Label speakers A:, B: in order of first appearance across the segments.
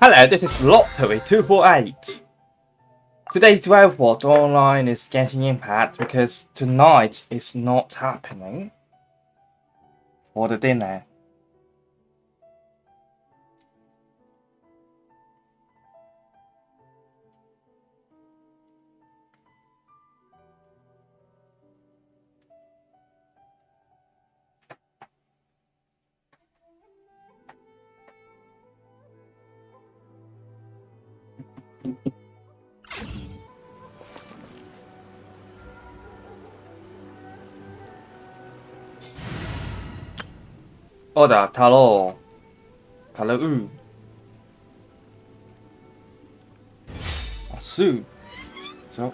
A: Hello, this is Lottery 248. Today's robot online is GenshinImpact because tonight is not happening for the dinner. Oda, taro. Taro. Asu. So,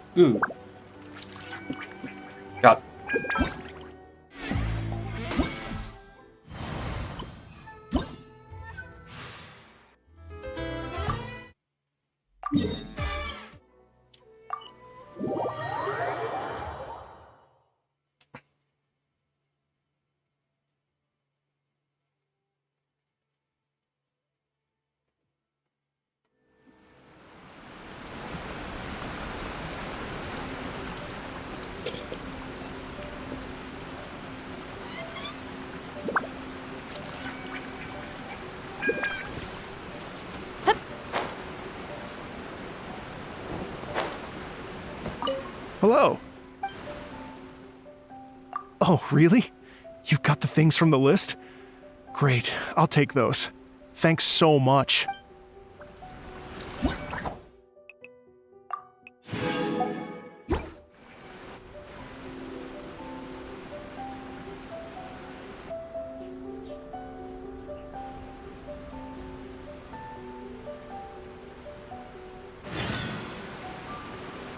A: Got.
B: Hello. Oh, really? You've got the things from the list? Great, I'll take those. Thanks so much.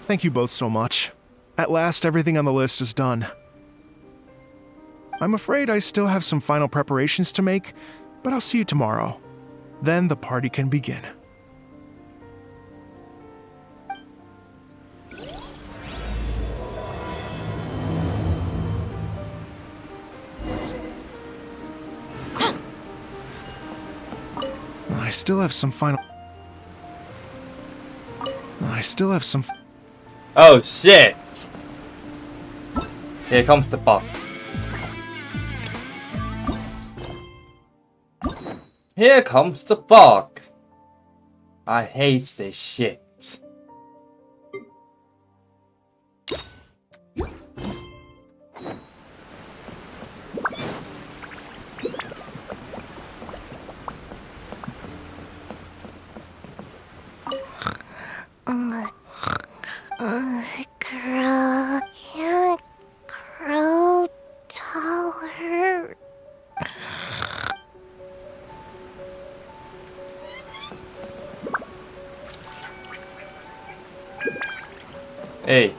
B: Thank you both so much. At last, everything on the list is done. I'm afraid I still have some final preparations to make, but I'll see you tomorrow. Then the party can begin. I still have some
A: Oh shit! Here comes the bug. Here comes the bug. I hate this shit.
C: Girl can't grow taller.
A: Hey.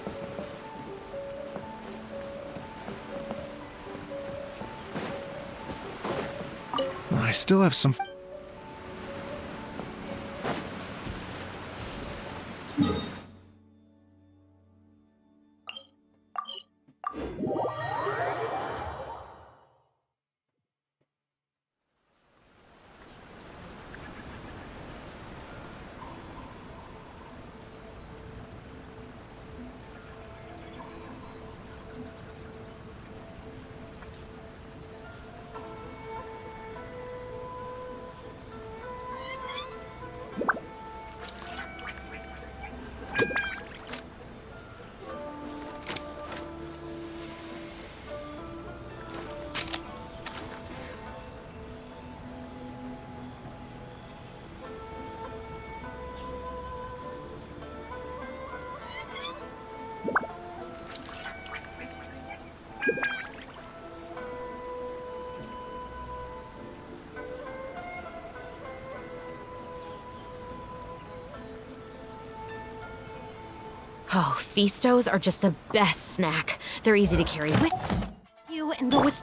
B: I still have some.
C: Oh, Feastos are just the best snack. They're easy to carry with you and go with...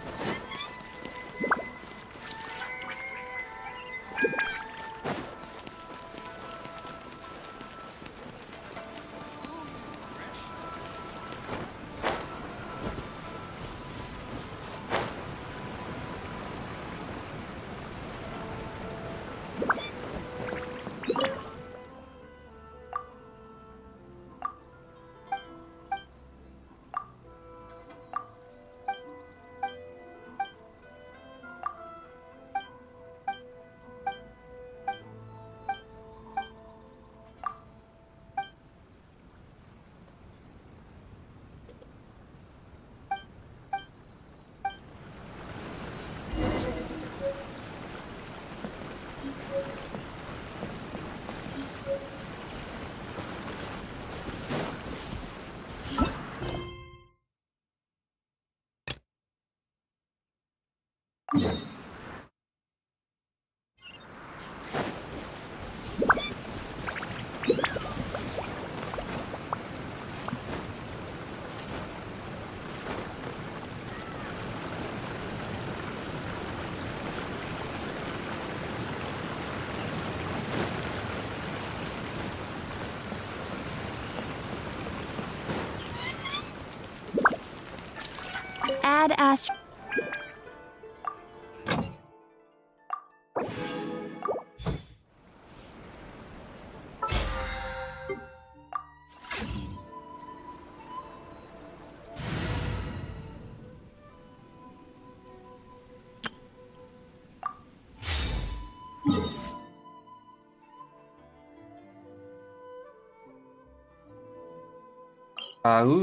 C: Add ast.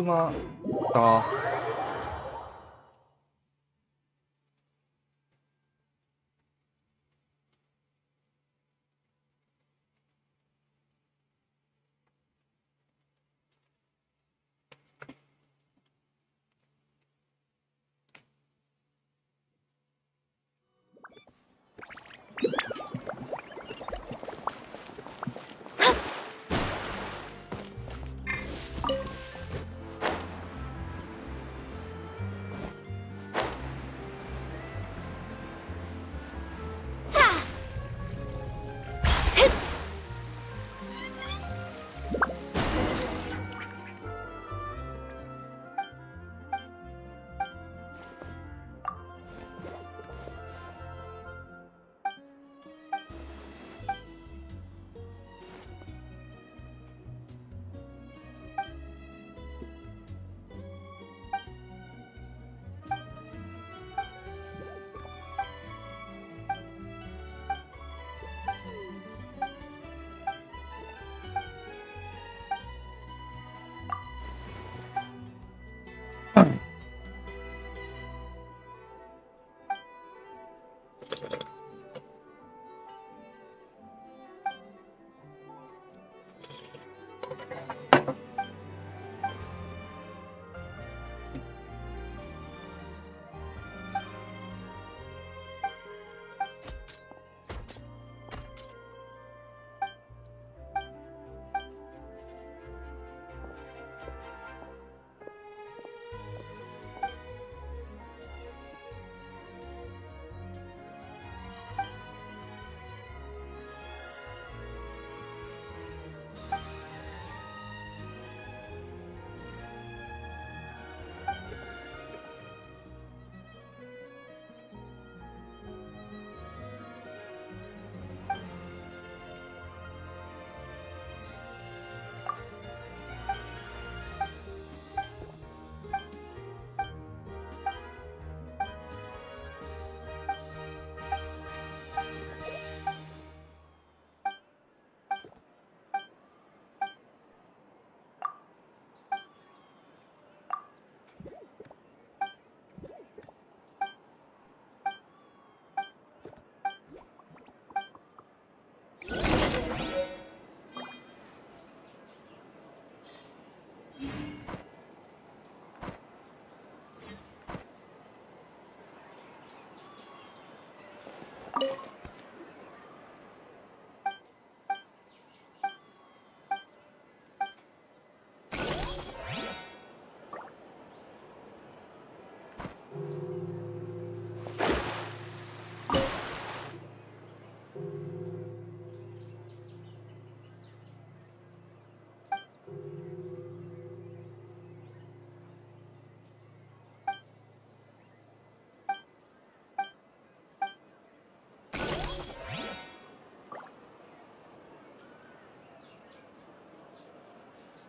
A: 馬か。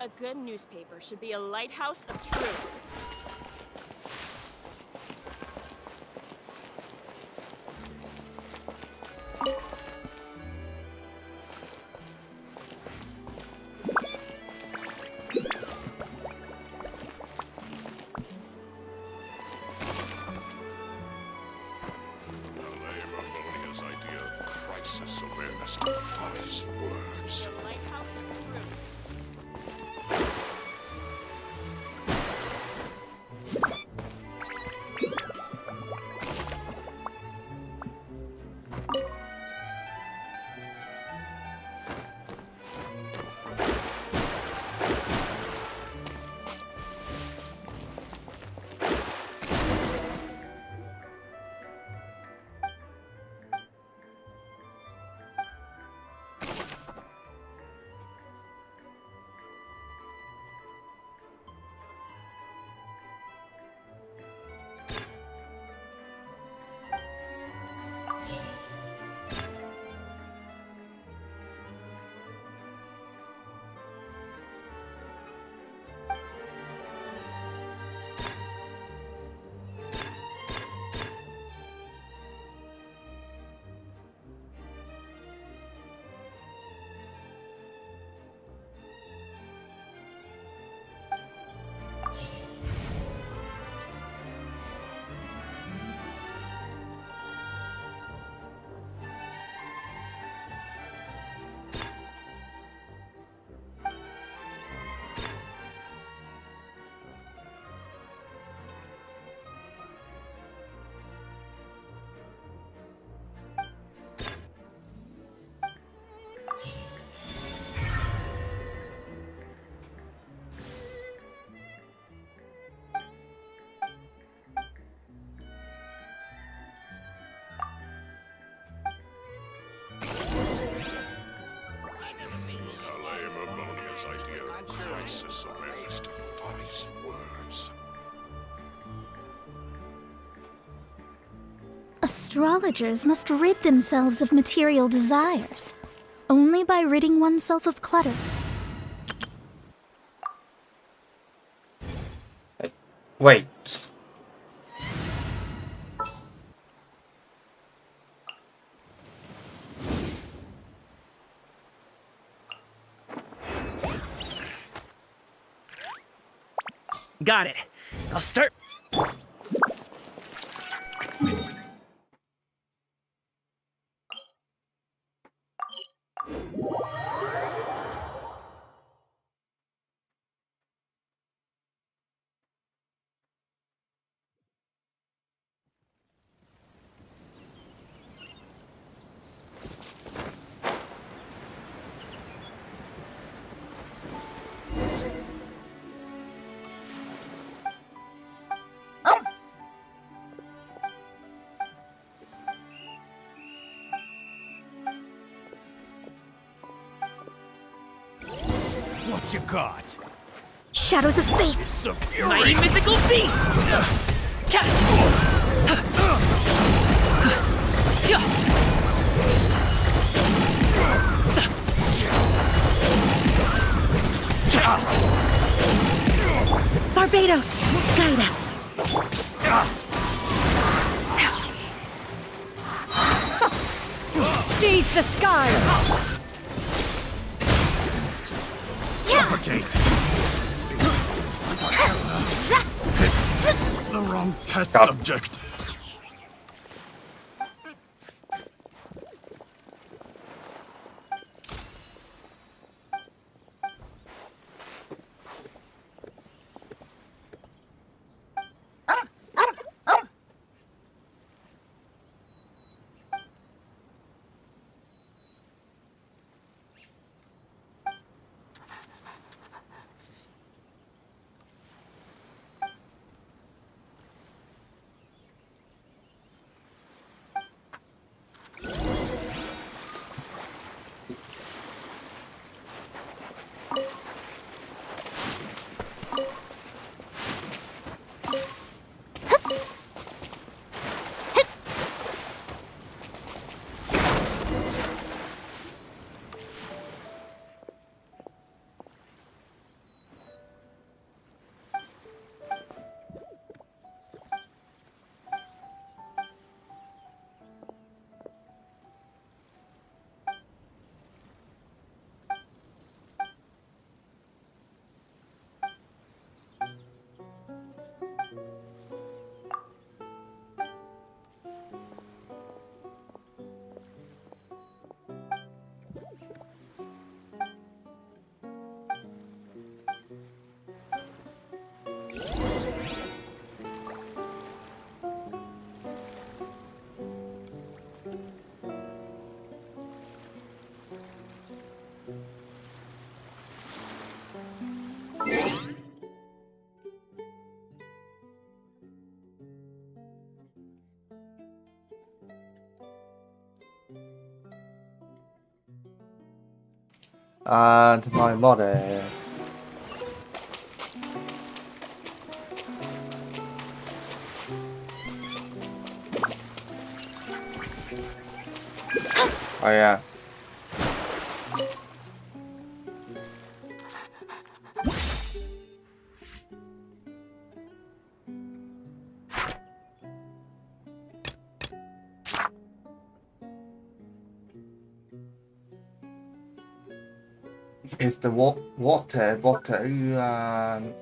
D: A good newspaper should be a lighthouse of truth.
E: Astrologers must rid themselves of material desires. Only by ridding oneself of clutter.
A: Wait.
F: Got it. I'll start. What you got?
E: Shadows of Fate!
F: It's a fury! Mighty mythical beast!
E: Barbados, guide us.
C: Seize the skies!
B: Suffocate! The wrong test subject.
A: And my modder. Oh yeah. It's the water bottle and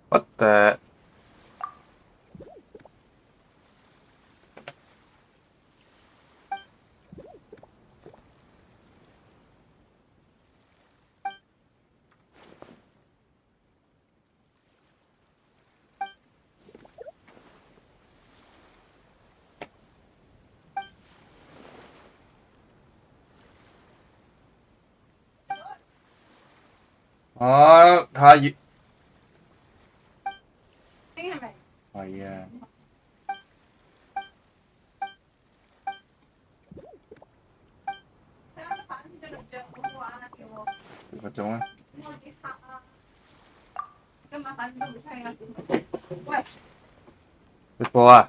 A: what the? 다 예. 이거 좀. 이거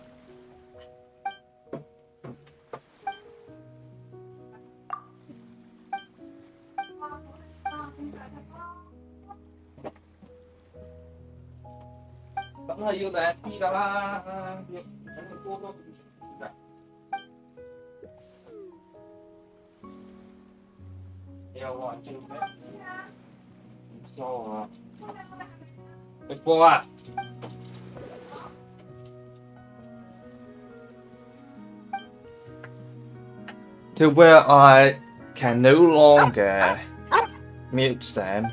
A: Vẫn là yêu đẹp đi đó là cô tôi theo gọi trên phép cho cô à to where I can no longer mute them.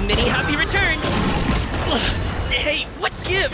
F: Many happy returns. Hey, what give?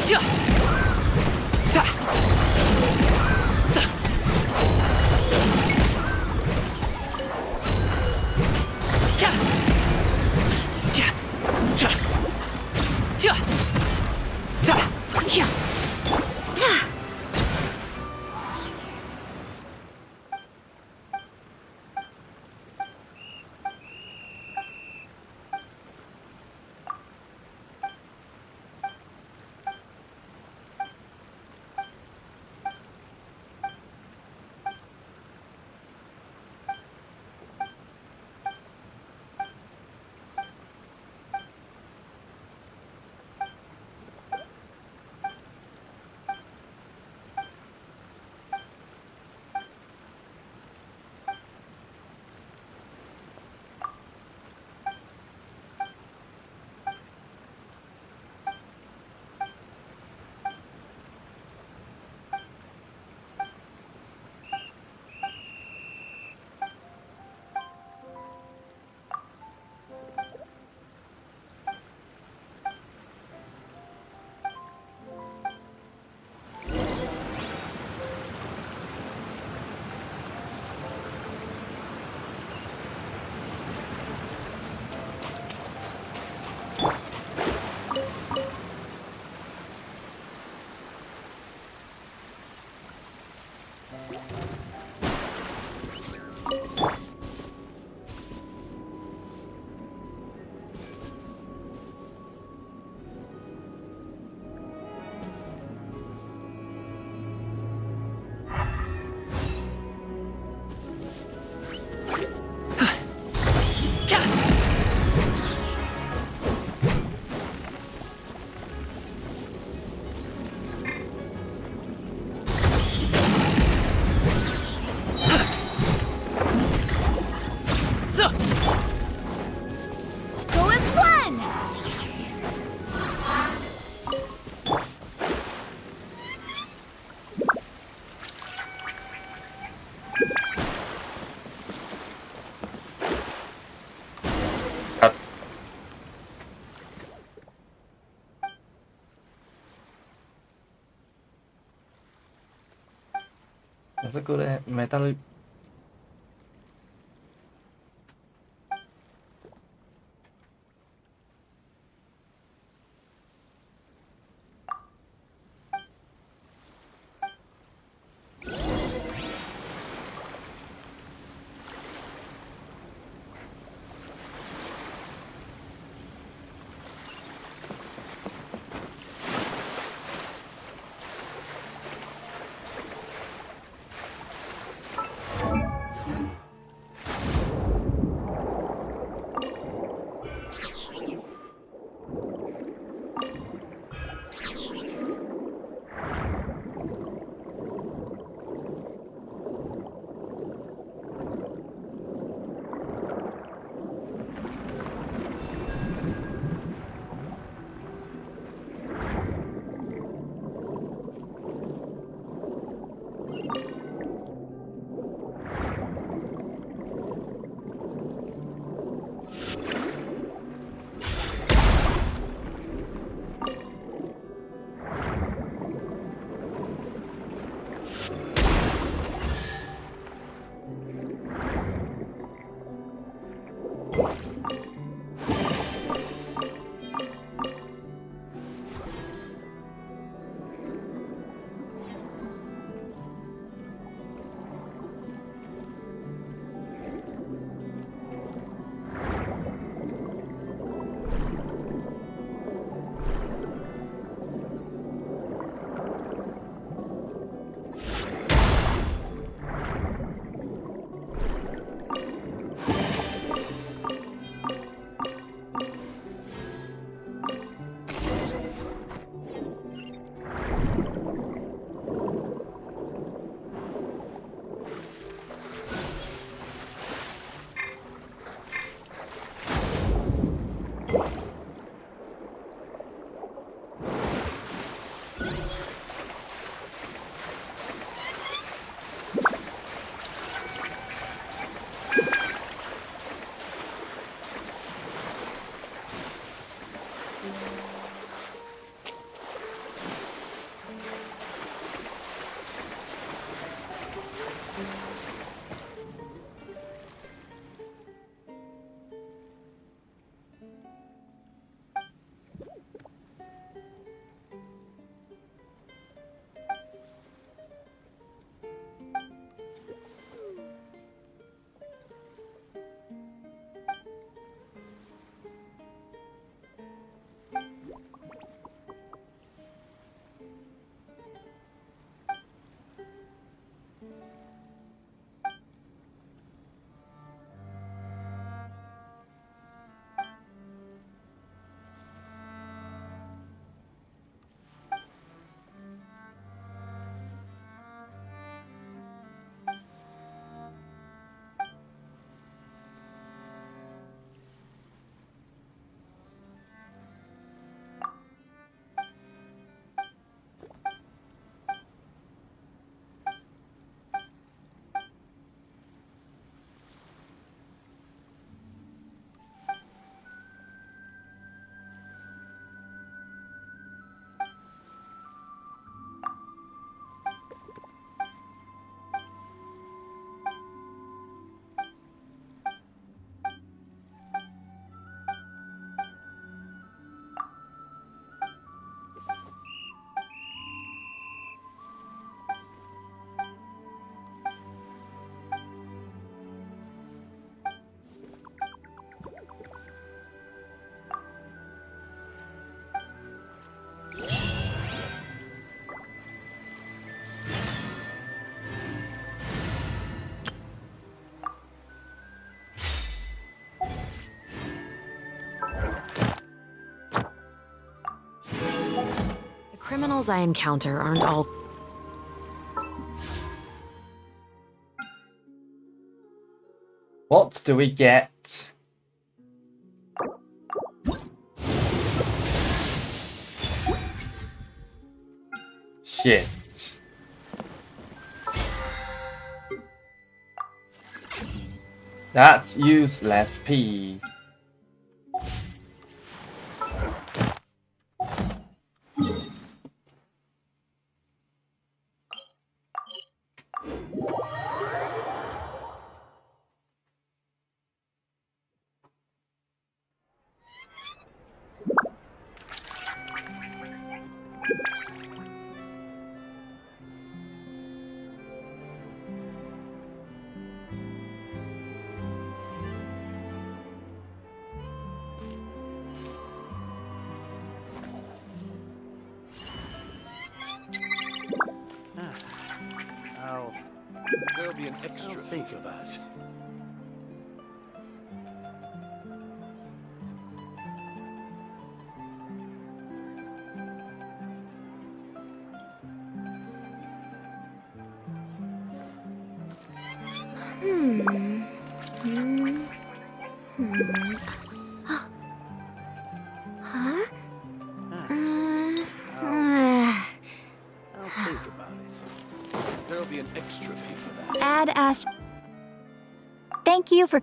A: rất good metal loop.
C: Criminals I encounter aren't all...
A: What do we get? Shit. That's useless piece.
G: There'll be an extra fee for that. I'll think about it. There'll be an extra fee for that.
E: Add Thank you for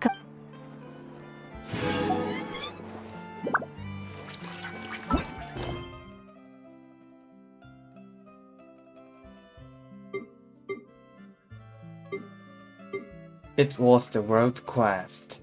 A: It was the world quest.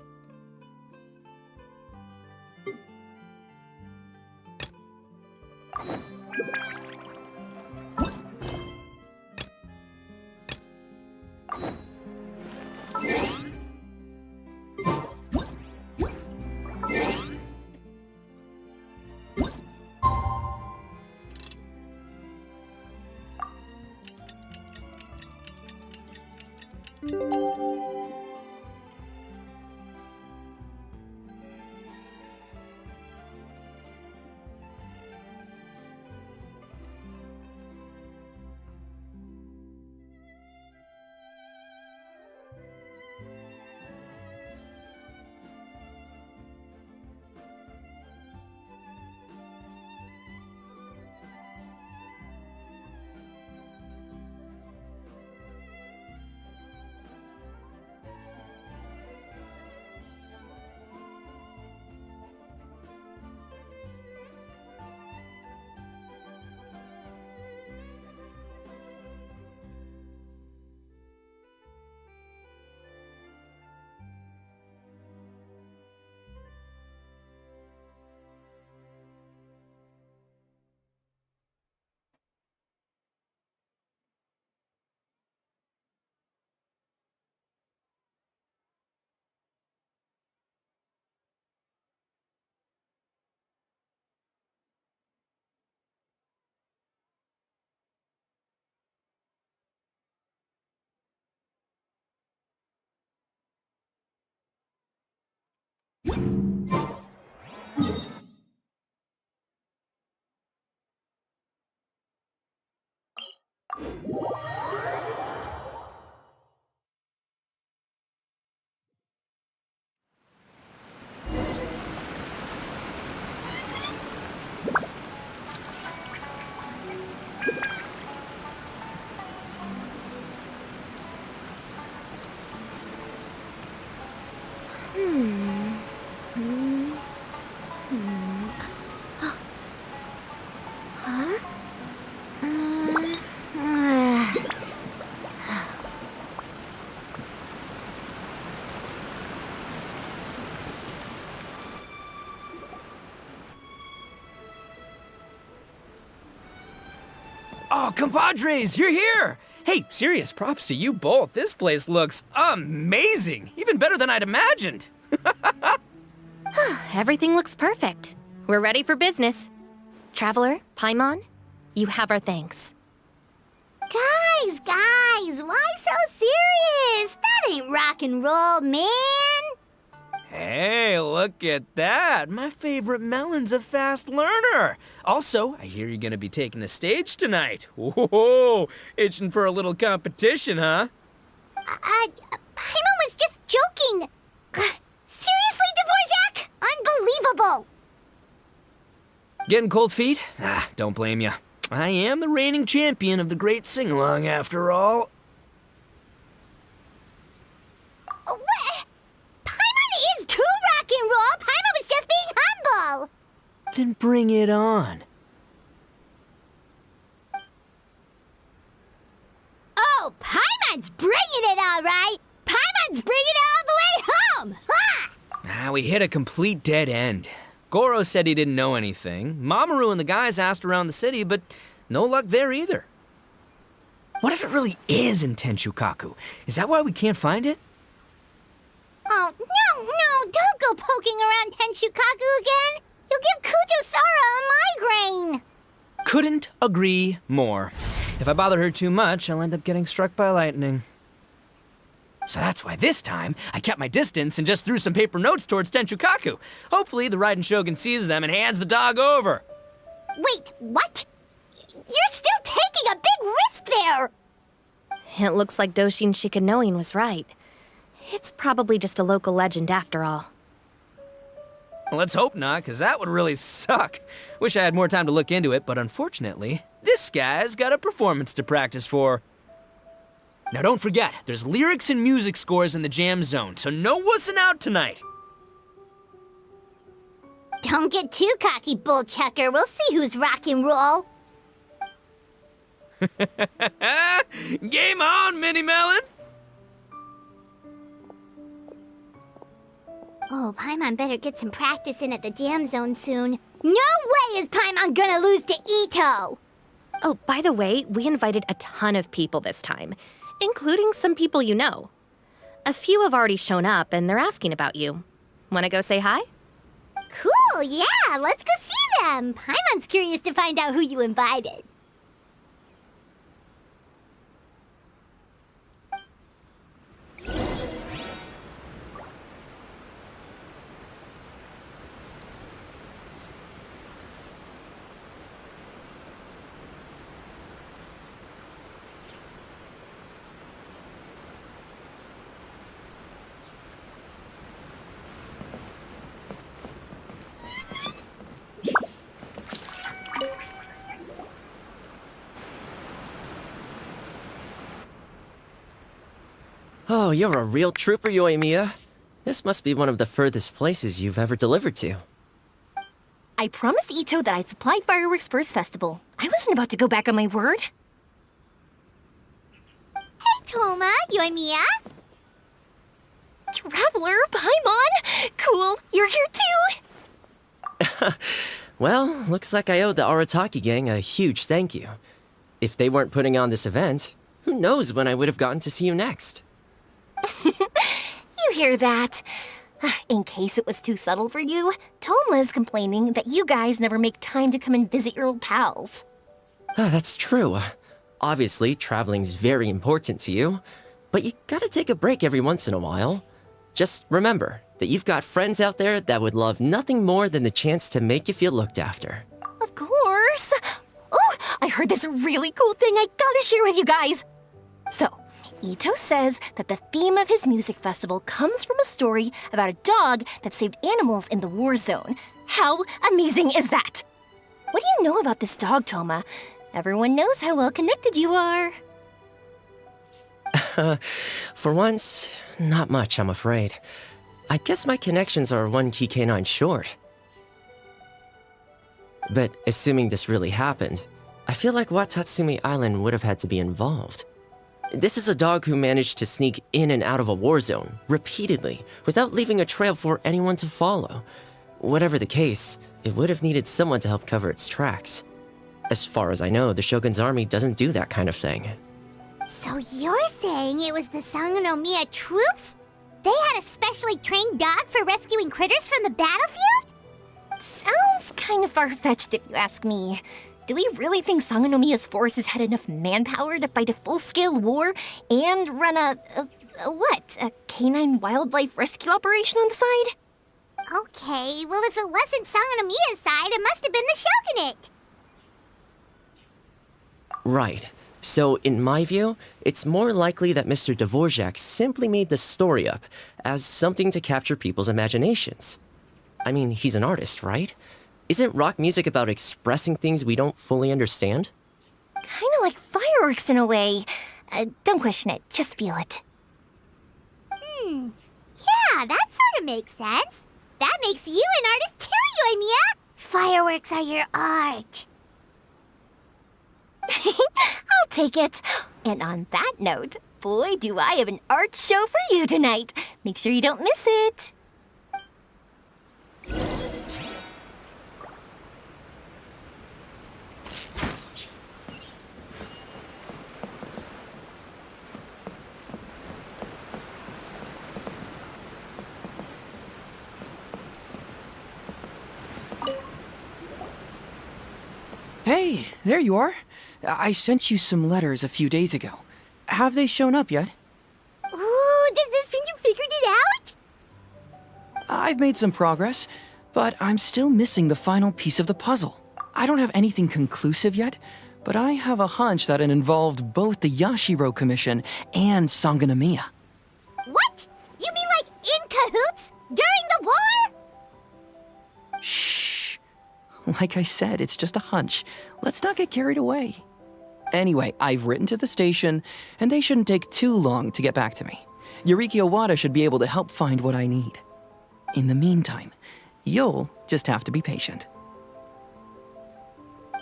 F: Oh, compadres, you're here! Hey, serious props to you both. This place looks amazing! Even better than I'd imagined!
C: Everything looks perfect. We're ready for business. Traveler, Paimon, you have our thanks.
E: Guys, why so serious? That ain't rock and roll, man.
F: Hey, look at that! My favorite melon's a fast learner! Also, I hear you're gonna be taking the stage tonight. Whoa, itching for a little competition, huh?
E: Paimon was just joking. Seriously, Dvorak? Unbelievable.
F: Getting cold feet? Ah, don't blame ya. I am the reigning champion of the great sing-along after all.
E: What? Paimon is too rock and roll. Paimon was just being humble.
F: Then bring it on.
E: Oh, Paimon's bringing it all right. Paimon's bringing it all the way home. Ha!
F: We hit a complete dead end. Goro said he didn't know anything. Mamoru and the guys asked around the city, but No luck there either. What if it really is in Tenshukaku? Is that why we can't find it?
E: Oh, no, don't go poking around Tenshukaku again. You'll give Kujo-Sara a migraine.
F: Couldn't agree more. If I bother her too much, I'll end up getting struck by lightning. So that's why this time, I kept my distance and just threw some paper notes towards Tenshukaku. Hopefully, the Raiden Shogun sees them and hands the dog over.
E: Wait, what? You're still taking a big risk there.
C: It looks like Doshin Shikanoin was right. It's probably just a local legend after all.
F: Well, let's hope not, because that would really suck. Wish I had more time to look into it, but unfortunately, this guy's got a performance to practice for. Now don't forget, there's lyrics and music scores in the jam zone, so no wussing out tonight.
E: Don't get too cocky, bullchucker. We'll see who's rock and roll.
F: Game on, Mini Melon!
E: Oh, Paimon better get some practice in at the jam zone soon. No way is Paimon gonna lose to Ito!
C: Oh, by the way, we invited a ton of people this time, including some people you know. A few have already shown up, and they're asking about you. Wanna go say hi?
E: Cool, yeah, let's go see them. Paimon's curious to find out who you invited.
H: Oh, you're a real trooper, Yoimiya. This must be one of the furthest places you've ever delivered to.
I: I promised Ito that I'd supply fireworks for his festival. I wasn't about to go back on my word.
E: Hey, Toma, Yoimiya.
I: Traveler, Paimon! Cool, you're here too!
H: Well, looks like I owe the Arataki gang a huge thank you. If they weren't putting on this event, who knows when I would have gotten to see you next.
I: You hear that? In case it was too subtle for you, Toma's complaining that you guys never make time to come and visit your old pals.
H: That's true. Obviously, traveling's very important to you, but you gotta take a break every once in a while. Just remember that you've got friends out there that would love nothing more than the chance to make you feel looked after.
I: Of course! Oh, I heard this really cool thing I gotta share with you guys! So, Ito says that the theme of his music festival comes from a story about a dog that saved animals in the war zone. How amazing is that? What do you know about this dog, Toma? Everyone knows how well connected you are.
H: For once, not much, I'm afraid. I guess my connections are one key canine short. But assuming this really happened, I feel like Watatsumi Island would have had to be involved. This is a dog who managed to sneak in and out of a war zone, repeatedly, without leaving a trail for anyone to follow. Whatever the case, it would have needed someone to help cover its tracks. As far as I know, the Shogun's army doesn't do that kind of thing.
E: So you're saying it was the Sangonomiya troops? They had a specially trained dog for rescuing critters from the battlefield?
I: Sounds kind of far-fetched if you ask me. Do we really think Sangonomiya's forces had enough manpower to fight a full-scale war and run a canine wildlife rescue operation on the side?
E: Okay, well if it wasn't Sangonomiya's side, it must have been the Shogunate.
H: Right. So, in my view, it's more likely that Mr. Dvorak simply made the story up as something to capture people's imaginations. I mean, he's an artist, right? Isn't rock music about expressing things we don't fully understand?
I: Kinda like fireworks in a way. Don't question it, just feel it.
E: Yeah, that sort of makes sense. That makes you an artist too, Yoimiya. Fireworks are your art.
I: I'll take it. And on that note, boy, do I have an art show for you tonight. Make sure you don't miss it.
J: Hey, there you are. I sent you some letters a few days ago. Have they shown up yet?
E: Ooh, does this mean you figured it out?
J: I've made some progress, but I'm still missing the final piece of the puzzle. I don't have anything conclusive yet, but I have a hunch that it involved both the Yashiro Commission and Sangonomiya.
E: What? You mean like in cahoots? During the war?
J: Shh. Like I said, it's just a hunch. Let's not get carried away. Anyway, I've written to the station, and they shouldn't take too long to get back to me. Yuriki Owada should be able to help find what I need. In the meantime, you'll just have to be patient.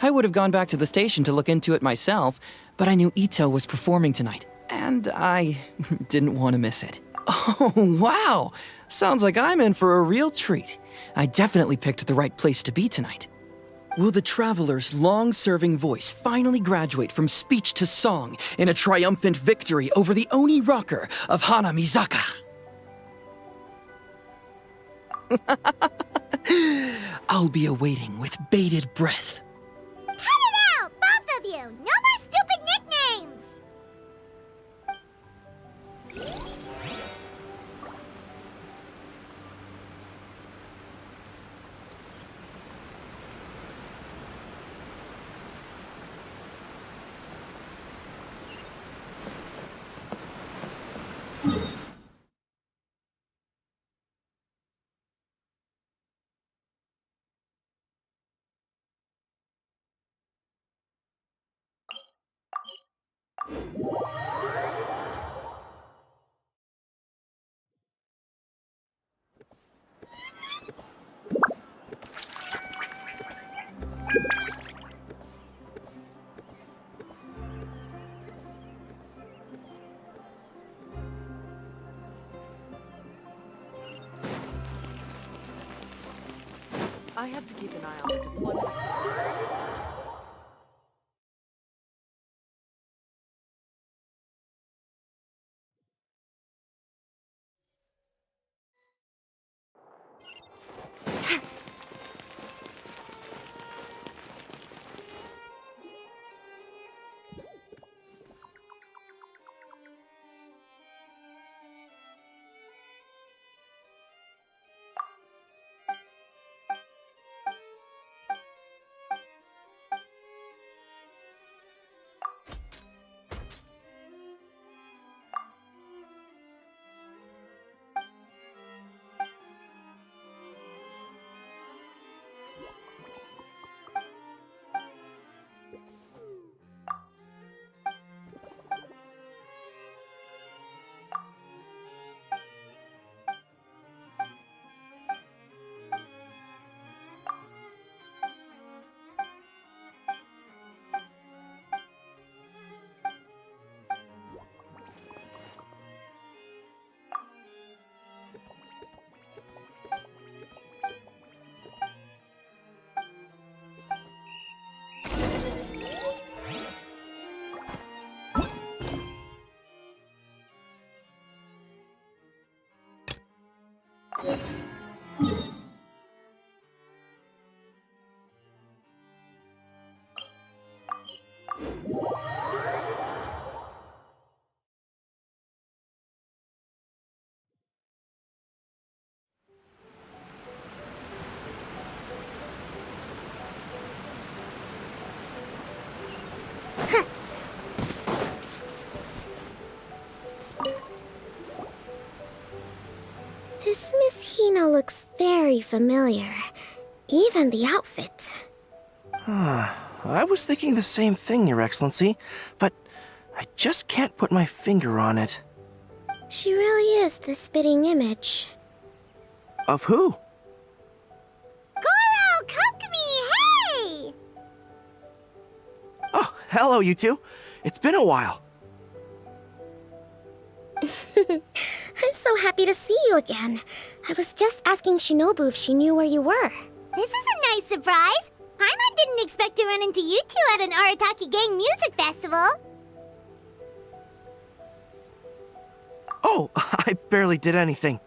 J: I would have gone back to the station to look into it myself, but I knew Ito was performing tonight, and I didn't want to miss it. Oh, wow! Sounds like I'm in for a real treat. I definitely picked the right place to be tonight. Will the traveler's long-serving voice finally graduate from speech to song in a triumphant victory over the Oni rocker of Hanamizaka? I'll be awaiting with bated breath.
E: Cut it out, both of you! No more stupid nicknames!
K: I have to keep an eye on the deployment of...
E: This Miss Hina looks very familiar. Even the outfit.
L: I was thinking the same thing, Your Excellency, but I just can't put my finger on it.
E: She really is the spitting image.
L: Of who?
E: Goro, Kokumi, hey!
L: Oh, hello, you two. It's been a while.
E: I'm so happy to see you again. I was just asking Shinobu if she knew where you were. This is a nice surprise. Paimon didn't expect to run into you two at an Arataki Gang music festival.
L: Oh, I barely did anything.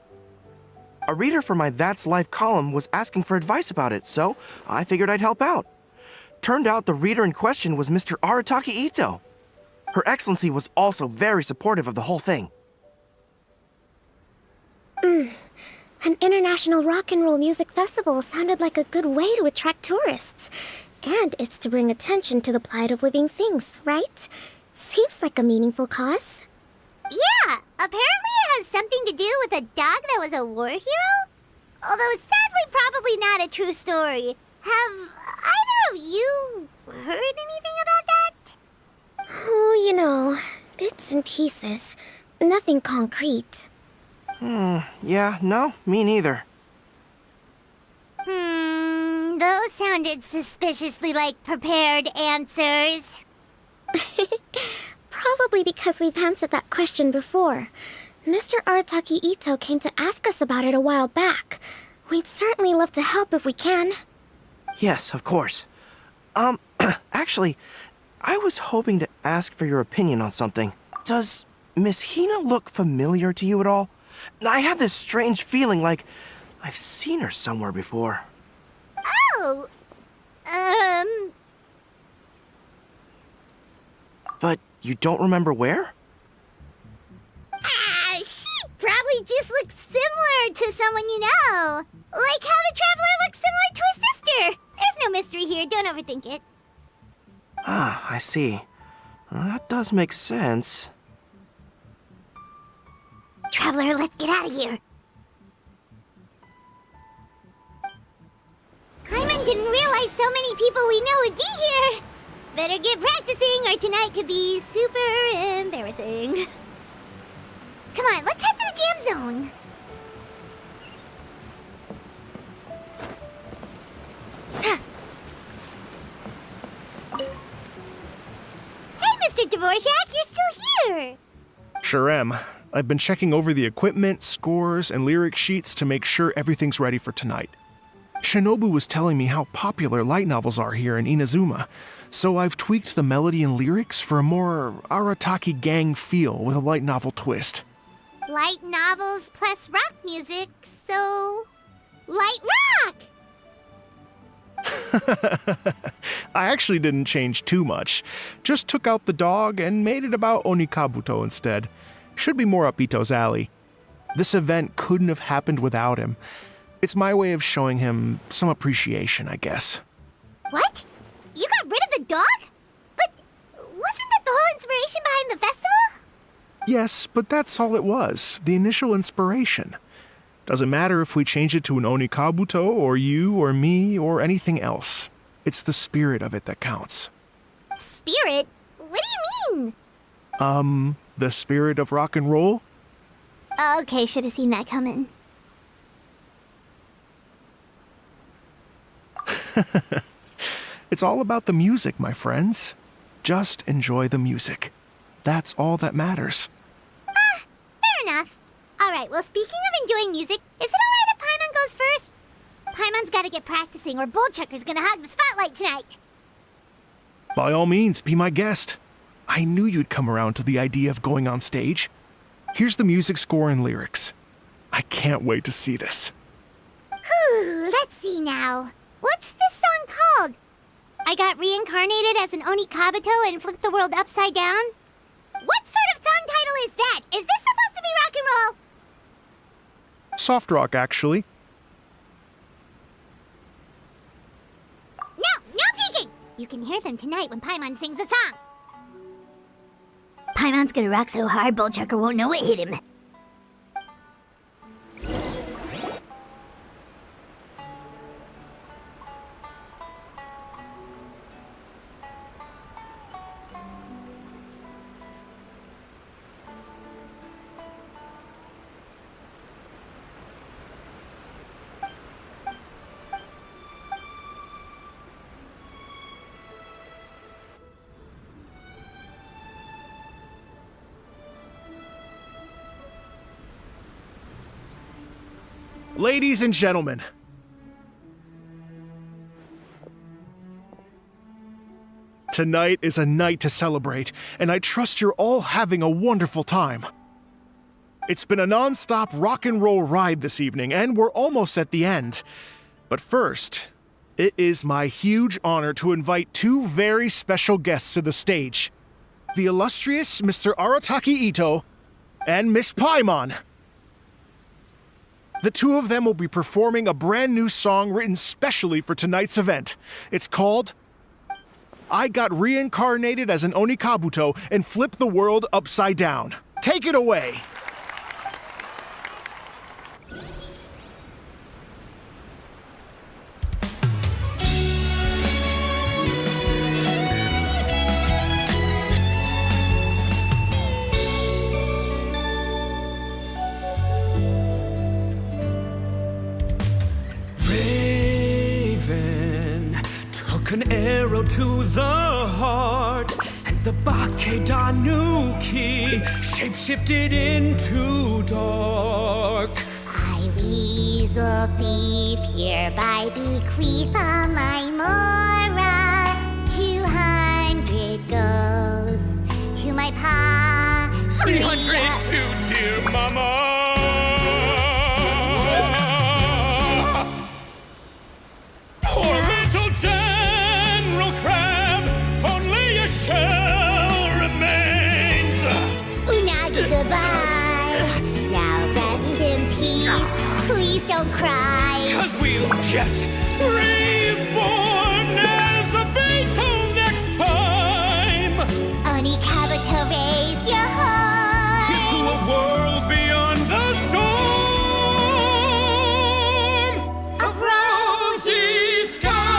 L: A reader for my That's Life column was asking for advice about it, so I figured I'd help out. Turned out the reader in question was Mr. Arataki Ito. Her Excellency was also very supportive of the whole thing.
E: An international rock and roll music festival sounded like a good way to attract tourists. And it's to bring attention to the plight of living things, right? Seems like a meaningful cause.
M: Yeah, apparently it has something to do with a dog that was a war hero? Although sadly probably not a true story. Have either of you heard anything about that?
E: Oh, you know, bits and pieces. Nothing concrete.
L: Yeah, no, me neither.
M: Those sounded suspiciously like prepared answers.
E: Probably because we've answered that question before. Mr. Arataki Ito came to ask us about it a while back. We'd certainly love to help if we can.
L: Yes, of course. Actually, I was hoping to ask for your opinion on something. Does Miss Hina look familiar to you at all? I have this strange feeling like I've seen her somewhere before.
M: Oh!
L: But you don't remember where?
M: She probably just looks similar to someone you know. Like how the Traveler looks similar to his sister. There's no mystery here, don't overthink it.
L: Ah, I see. Well, that does make sense.
M: Traveler, let's get out of here. Hyman didn't realize so many people we know would be here. Better get practicing or tonight could be super embarrassing. Come on, let's head to the jam zone. Hey, Mr. Dvorak, you're still here.
B: Sure am. I've been checking over the equipment, scores, and lyric sheets to make sure everything's ready for tonight. Shinobu was telling me how popular light novels are here in Inazuma, so I've tweaked the melody and lyrics for a more Arataki gang feel with a light novel twist.
M: Light novels plus rock music, so... light rock!
B: I actually didn't change too much. Just took out the dog and made it about Onikabuto instead. Should be more up Ito's alley. This event couldn't have happened without him. It's my way of showing him some appreciation, I guess.
M: What? You got rid of the dog? But wasn't that the whole inspiration behind the festival?
B: Yes, but that's all it was. The initial inspiration. Doesn't matter if we change it to an Onikabuto, or you, or me, or anything else. It's the spirit of it that counts.
M: Spirit? What do you mean?
B: The spirit of rock and roll?
M: Okay, should have seen that coming.
B: It's all about the music, my friends. Just enjoy the music. That's all that matters.
M: Fair enough. Alright, well, speaking of enjoying music, is it alright if Paimon goes first? Paimon's gotta get practicing or Bullchucker's gonna hog the spotlight tonight.
B: By all means, be my guest. I knew you'd come around to the idea of going on stage. Here's the music score and lyrics. I can't wait to see this.
M: Whew, let's see now. What's this song called? I got reincarnated as an Onikabuto and flipped the world upside down? What sort of song title is that? Is this supposed to be rock and roll?
B: Soft rock, actually.
M: No peeking! You can hear them tonight when Paimon sings the song. Paimon's gonna rock so hard, Bullchucker won't know what hit him.
B: Ladies and gentlemen, tonight is a night to celebrate, and I trust you're all having a wonderful time. It's been a non-stop rock and roll ride this evening, and we're almost at the end. But first, It is my huge honor to invite two very special guests to the stage. The illustrious Mr. Arataki Ito and Miss Paimon. The two of them will be performing a brand new song written specially for tonight's event. It's called I Got Reincarnated as an Onikabuto and Flipped the World Upside Down. Take it away!
N: An arrow to the heart, and the Bakedanuki shapeshifted into dark.
M: I, weasel thief, hereby bequeath all my mora. 200 goes to my pa.
N: 300 to dear mama. Poor little General Crab, only a shell remains.
M: Unagi, goodbye. Now rest in peace. Please don't cry.
N: 'Cause we'll get reborn as a beetle next time.
M: Onikabuto, raise your heart.
N: Here's to a world beyond the storm of rosy skies.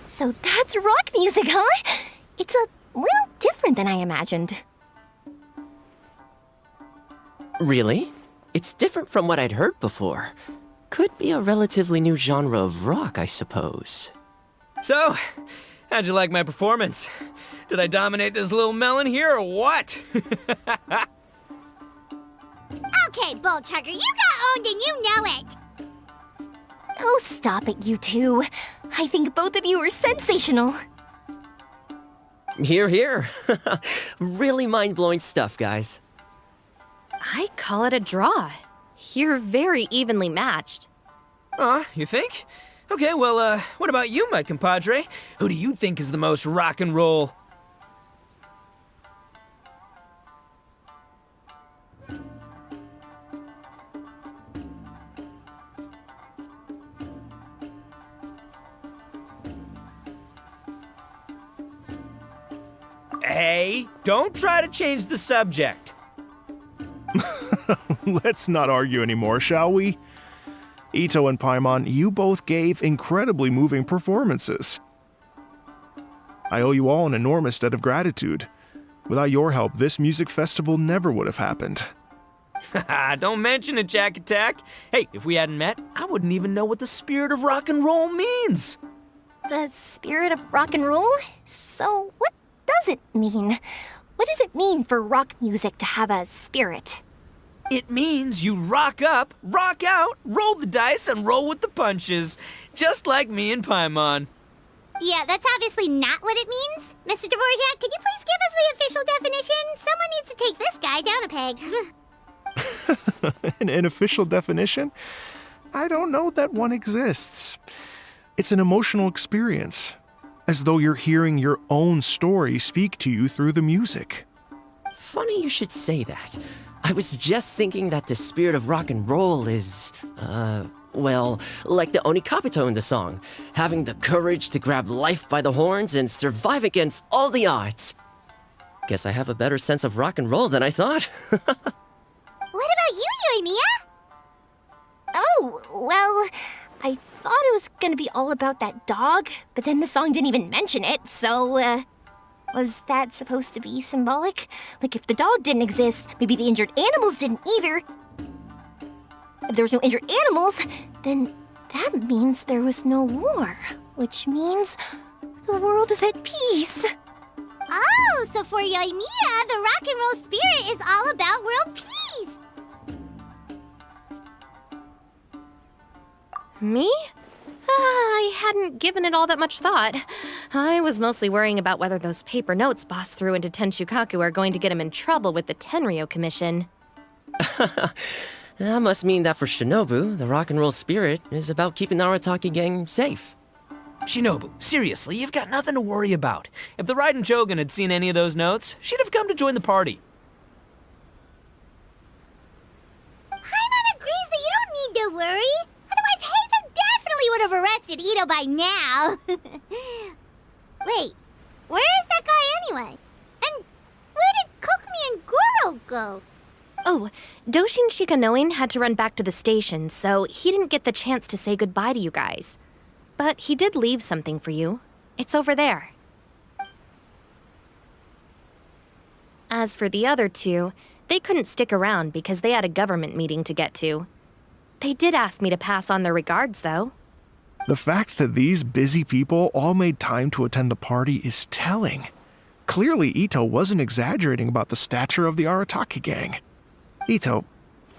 I: So that's rock music, huh? It's a little different than I imagined.
H: Really? It's different from what I'd heard before. Could be a relatively new genre of rock, I suppose.
F: So, how'd you like my performance? Did I dominate this little melon here or what?
M: Okay, Bull Chugger, you got owned and you know it.
I: Oh, stop it, you two. I think both of you are sensational.
H: Hear, hear. Really mind-blowing stuff, guys.
C: I call it a draw. You're very evenly matched.
F: You think? Okay, well, what about you, my compadre? Who do you think is the most rock and roll? Hey, don't try to change the subject.
B: Let's not argue anymore, shall we? Ito and Paimon, you both gave incredibly moving performances. I owe you all an enormous debt of gratitude. Without your help, this music festival never would have happened.
F: Don't mention it, Jack Attack. Hey, if we hadn't met, I wouldn't even know what the spirit of rock and roll means.
I: The spirit of rock and roll? So what does it mean? What does it mean for rock music to have a spirit?
F: It means you rock up, rock out, roll the dice, and roll with the punches. Just like me and Paimon.
M: Yeah, that's obviously not what it means. Mr. Dvorak, could you please give us the official definition? Someone needs to take this guy down a peg.
B: An official definition? I don't know that one exists. It's an emotional experience, as though you're hearing your own story speak to you through the music.
H: Funny you should say that. I was just thinking that the spirit of rock and roll is, well, like the Onikabuto in the song, having the courage to grab life by the horns and survive against all the odds. Guess I have a better sense of rock and roll than I thought.
M: What about you, Yoimiya?
I: Oh, well, I thought it was gonna be all about that dog, but then the song didn't even mention it, so, was that supposed to be symbolic? Like, if the dog didn't exist, maybe the injured animals didn't either. If there was no injured animals, then that means there was no war. which means the world is at peace.
M: Oh, so for Yoimiya, the rock and roll spirit is all about world peace!
C: Me? I hadn't given it all that much thought. I was mostly worrying about whether those paper notes Boss threw into Tenshukaku are going to get him in trouble with the Tenryo Commission.
H: That must mean that for Shinobu, the rock and roll spirit is about keeping the Arataki gang safe.
F: Shinobu, seriously, you've got nothing to worry about. If the Raiden Shogun had seen any of those notes, she'd have come to join the party.
M: Paimon agrees that you don't need to worry. Otherwise, Heizo definitely would have arrested Ito by now. Wait, where is that guy anyway? And where did Kokumi and Goro go?
C: Oh, Doshin Shikanoin had to run back to the station, so he didn't get the chance to say goodbye to you guys. But he did leave something for you. It's over there. As for the other two, they couldn't stick around because they had a government meeting to get to. They did ask me to pass on their regards, though.
B: The fact that these busy people all made time to attend the party is telling. Clearly, Ito wasn't exaggerating about the stature of the Arataki gang. Ito,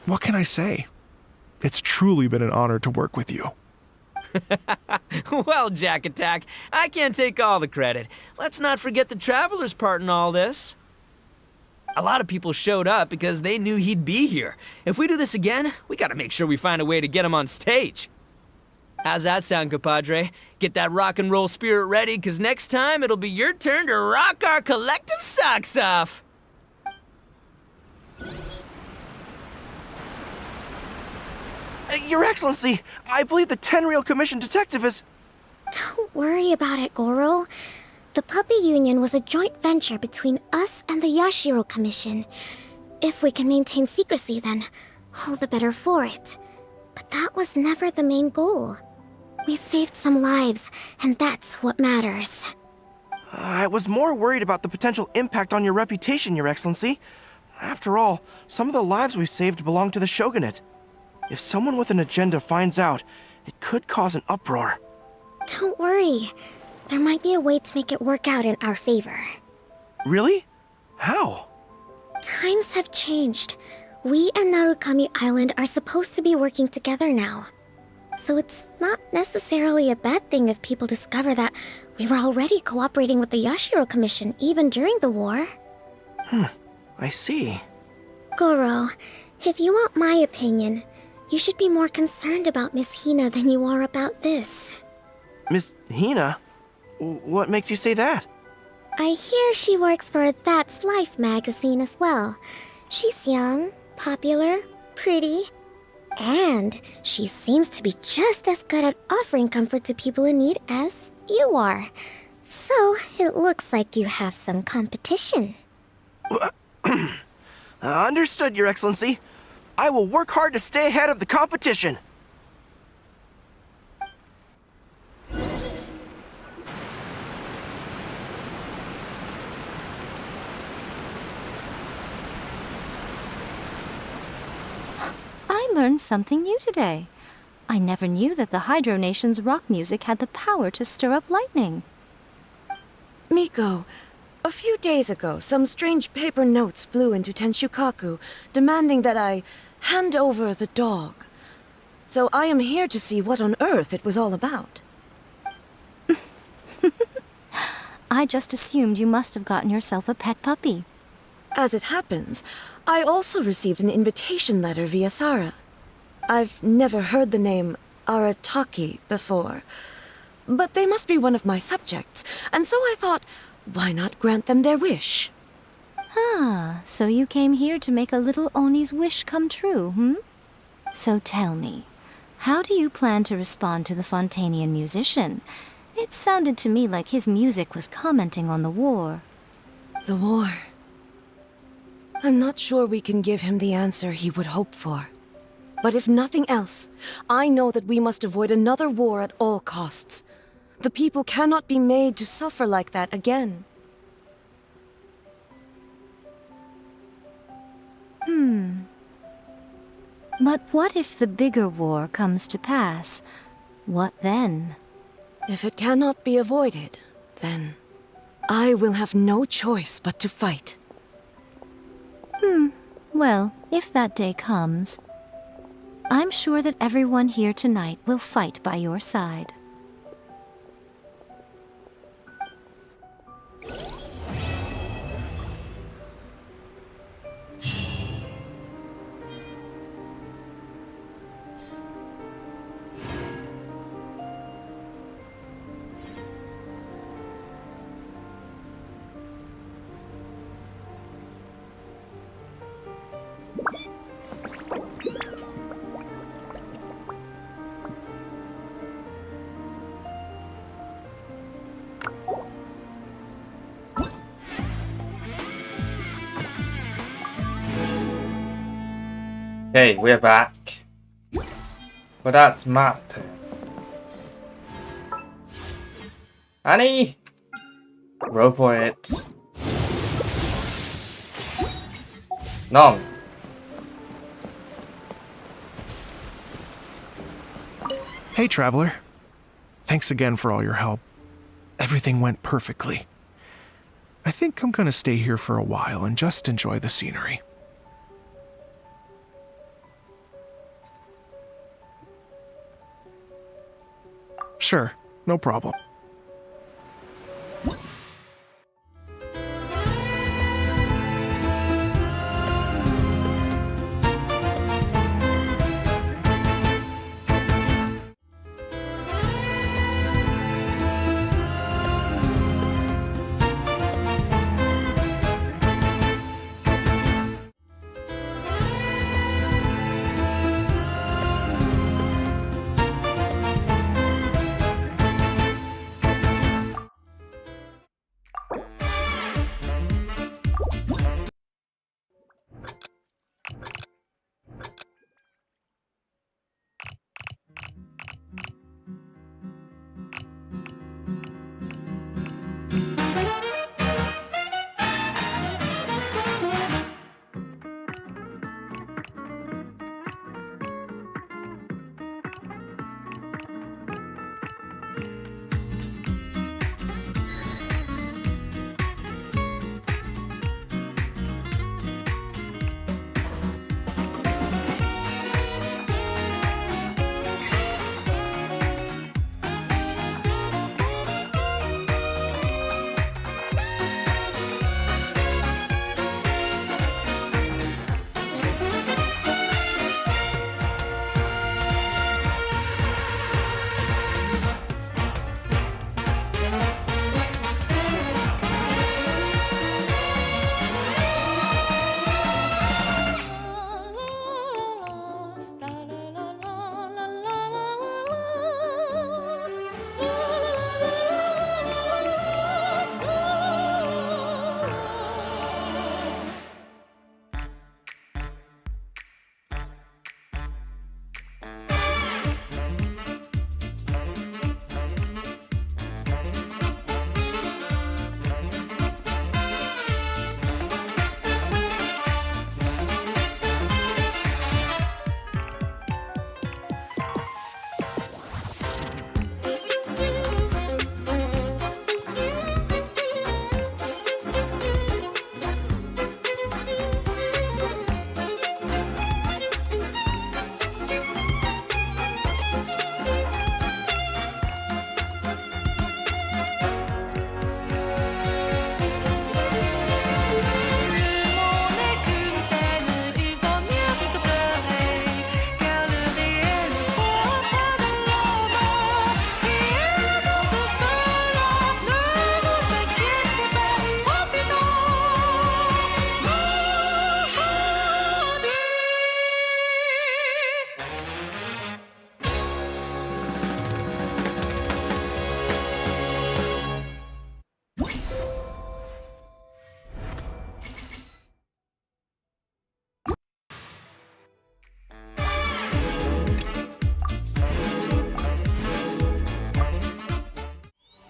B: what can I say? It's truly been an honor to work with you.
F: Well, Jack Attack, I can't take all the credit. Let's not forget the Traveler's part in all this. A lot of people showed up because they knew he'd be here. If we do this again, we gotta make sure we find a way to get him on stage. How's that sound, compadre? Get that rock and roll spirit ready, because next time it'll be your turn to rock our collective socks off.
L: Your Excellency, I believe the Tenryo Commission detective is...
E: Don't worry about it, Goro. The Puppy Union was a joint venture between us and the Yashiro Commission. If we can maintain secrecy, then all the better for it. But that was never the main goal. We saved some lives, and that's what matters.
L: I was more worried about the potential impact on your reputation, Your Excellency. After all, some of the lives we've saved belong to the Shogunate. If someone with an agenda finds out, it could cause an uproar.
E: Don't worry. There might be a way to make it work out in our favor.
L: Really? How?
E: Times have changed. We and Narukami Island are supposed to be working together now. So it's not necessarily a bad thing if people discover that we were already cooperating with the Yashiro Commission even during the war.
L: I see.
E: Goro, if you want my opinion, you should be more concerned about Miss Hina than you are about this.
L: Miss Hina? What makes you say that?
E: I hear she works for That's Life magazine as well. She's young, popular, pretty, and she seems to be just as good at offering comfort to people in need as you are. So it looks like you have some competition.
L: Understood, Your Excellency. I will work hard to stay ahead of the competition.
O: I learned something new today. I never knew that the Hydro Nation's rock music had the power to stir up lightning.
K: Miko, a few days ago, some strange paper notes flew into Tenshukaku, demanding that I hand over the dog. So I am here to see what on earth it was all about.
O: I just assumed you must have gotten yourself a pet puppy.
K: As it happens, I also received an invitation letter via Sara. I've never heard the name Arataki before, but they must be one of my subjects, and so I thought, why not grant them their wish?
O: Ah, so you came here to make a little Oni's wish come true, hmm? So tell me, how do you plan to respond to the Fontanian musician? It sounded to me like his music was commenting on the war.
K: The war. I'm not sure we can give him the answer he would hope for. But if nothing else, I know that we must avoid another war at all costs. The people cannot be made to suffer like that again.
O: But what if the bigger war comes to pass? What then?
K: If it cannot be avoided, then I will have no choice but to fight.
O: Well, if that day comes, I'm sure that everyone here tonight will fight by your side.
A: Okay, we're back. But that's Matt's turn. Annie! Roll for it. No.
B: Hey, Traveler. Thanks again for all your help. Everything went perfectly. I think I'm gonna stay here for a while and just enjoy the scenery. Sure, no problem.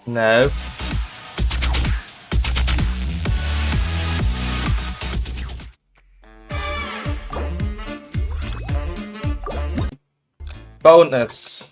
A: No. Bonus.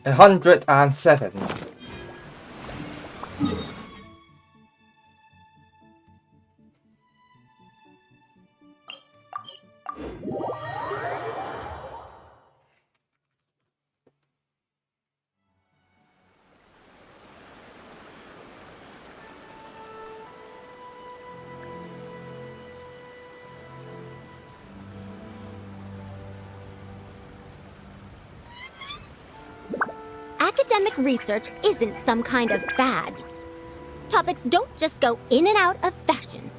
A: 107.
M: Academic research isn't some kind of fad. Topics don't just go in and out of fashion.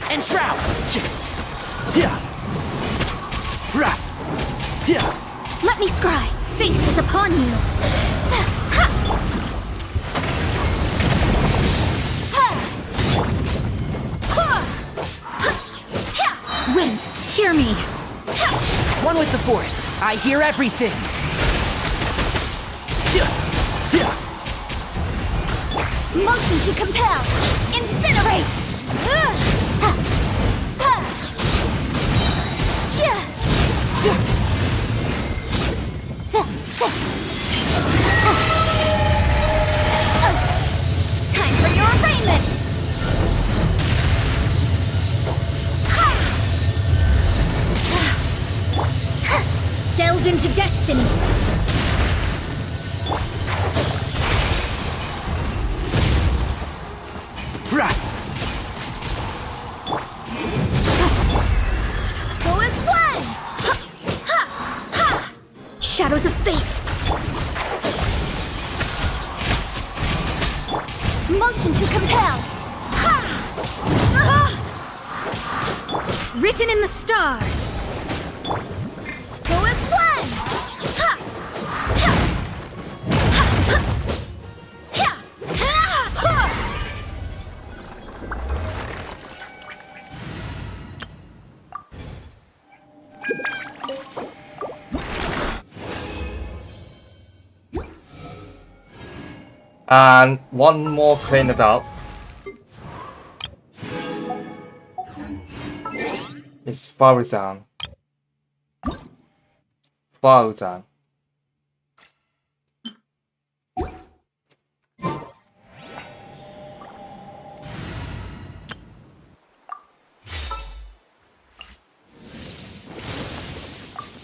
L: And shroud! Yeah! Right! Yeah!
M: Let me scry! Fate is upon you!
I: Wind, hear me.
J: One with the forest. I hear everything.
M: Motion to compel! Incinerate! Time for your arraignment! Delve into destiny!
L: Right!
M: Go as one! Shadows of fate! Motion to compel! Written in the stars! Go as one!
A: And one more clean it up. It's Farzan. Farzan.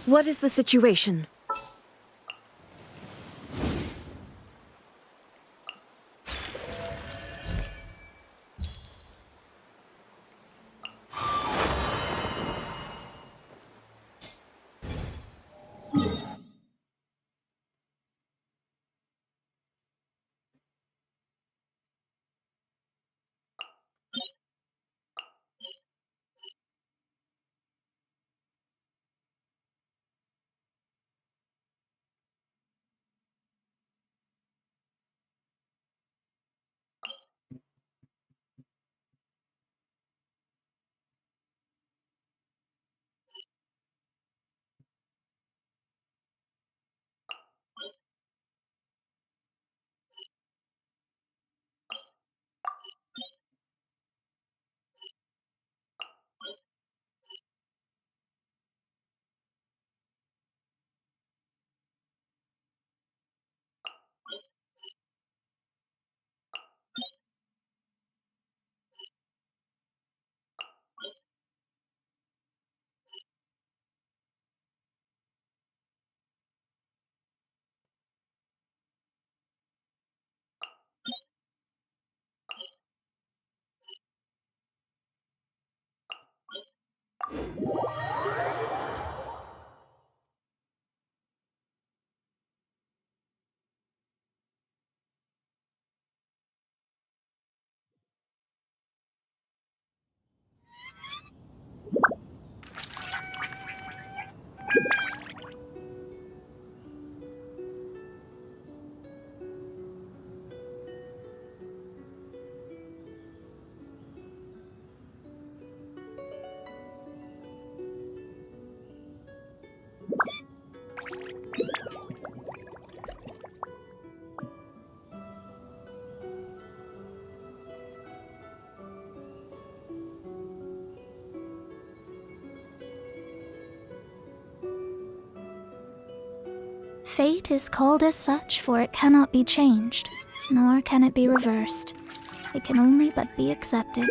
K: What is the situation?
P: Fate is called as such, for it cannot be changed, nor can it be reversed. It can only but be accepted.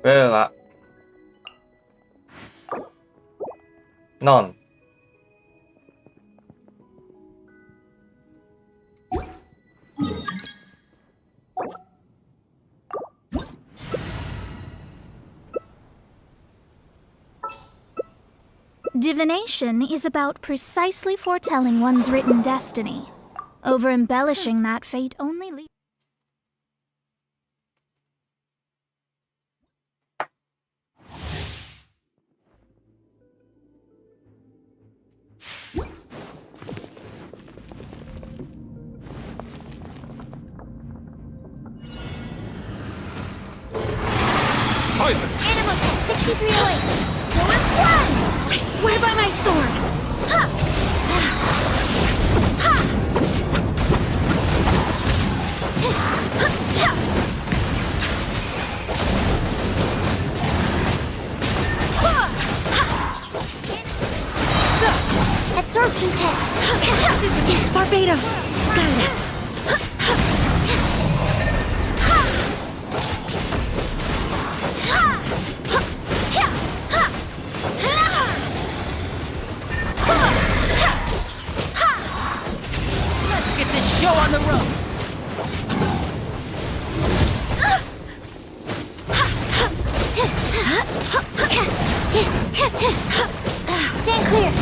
A: Là none.
P: Divination is about precisely foretelling one's written destiny. Over-embellishing that fate only leads...
N: Silence!
M: Animal test 6308. Force 1!
I: I swear by my sword!
M: Ha! Ha! Absorption test.
I: Barbados! Guide us!
J: Let's get this show on the road.
P: Stand clear!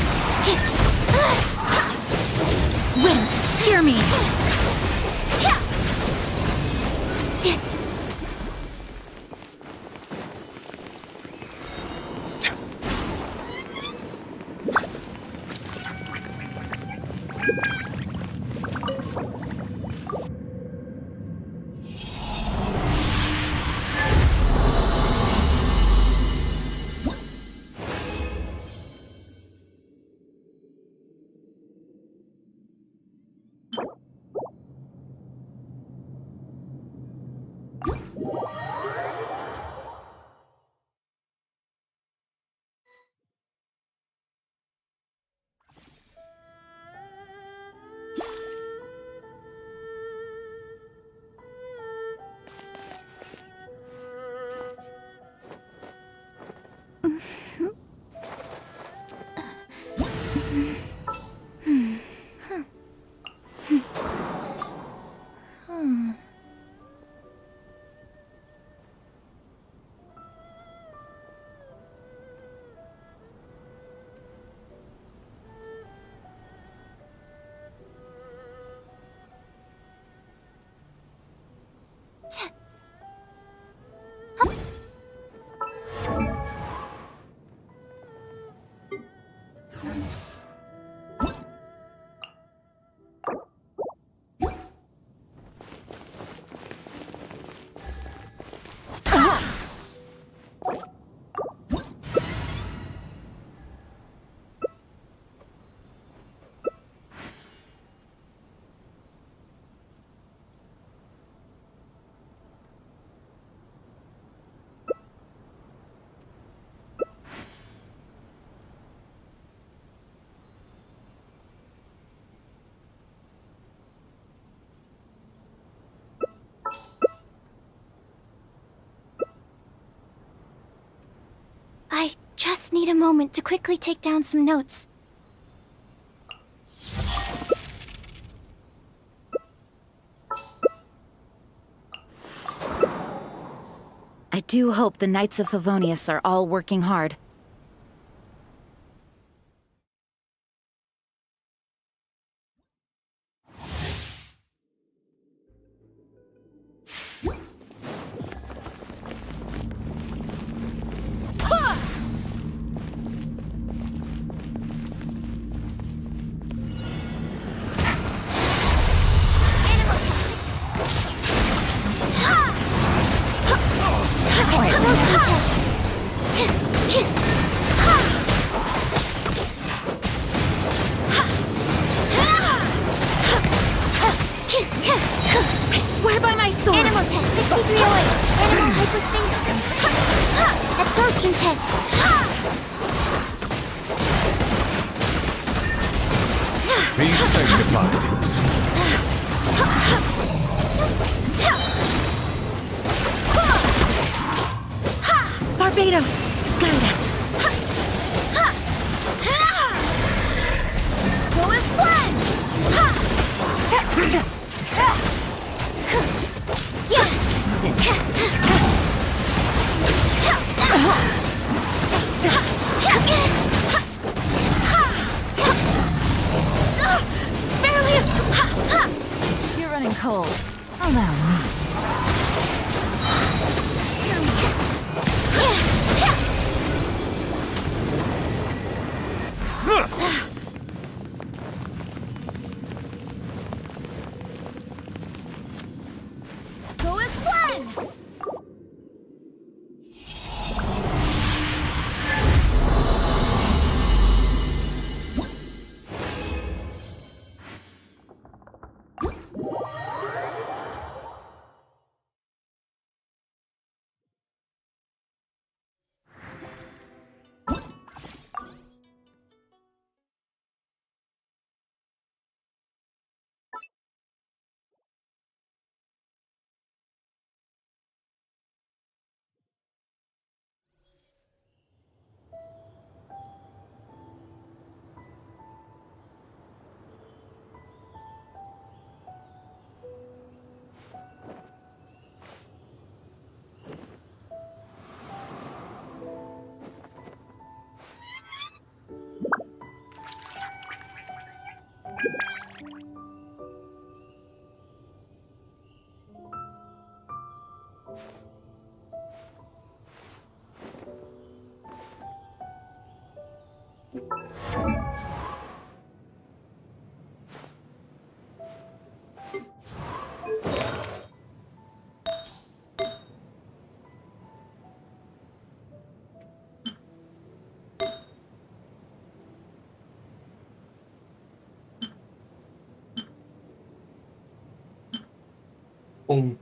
P: Wind, hear me!
M: I just need a moment to quickly take down some notes.
Q: I do hope the Knights of Favonius are all working hard. I swear by my sword!
M: Animal test 6308. Animal hypostinct. Absorption test.
N: Be sanctified.
Q: Barbados, guide us.
M: Go as planned.
Q: You're running cold. Allow me.
M: Go as planned.
A: Boom.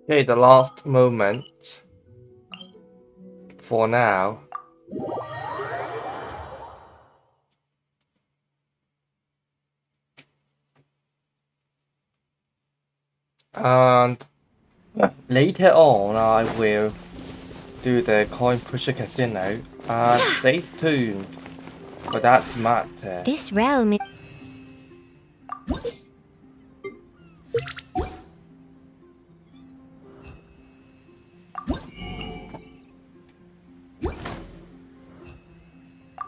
A: Okay, the last moment for now. And later on, I will do the coin pusher casino. And stay tuned for that matter.
E: This realm is...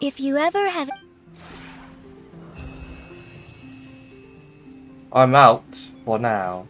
E: If you ever have...
A: I'm out for now.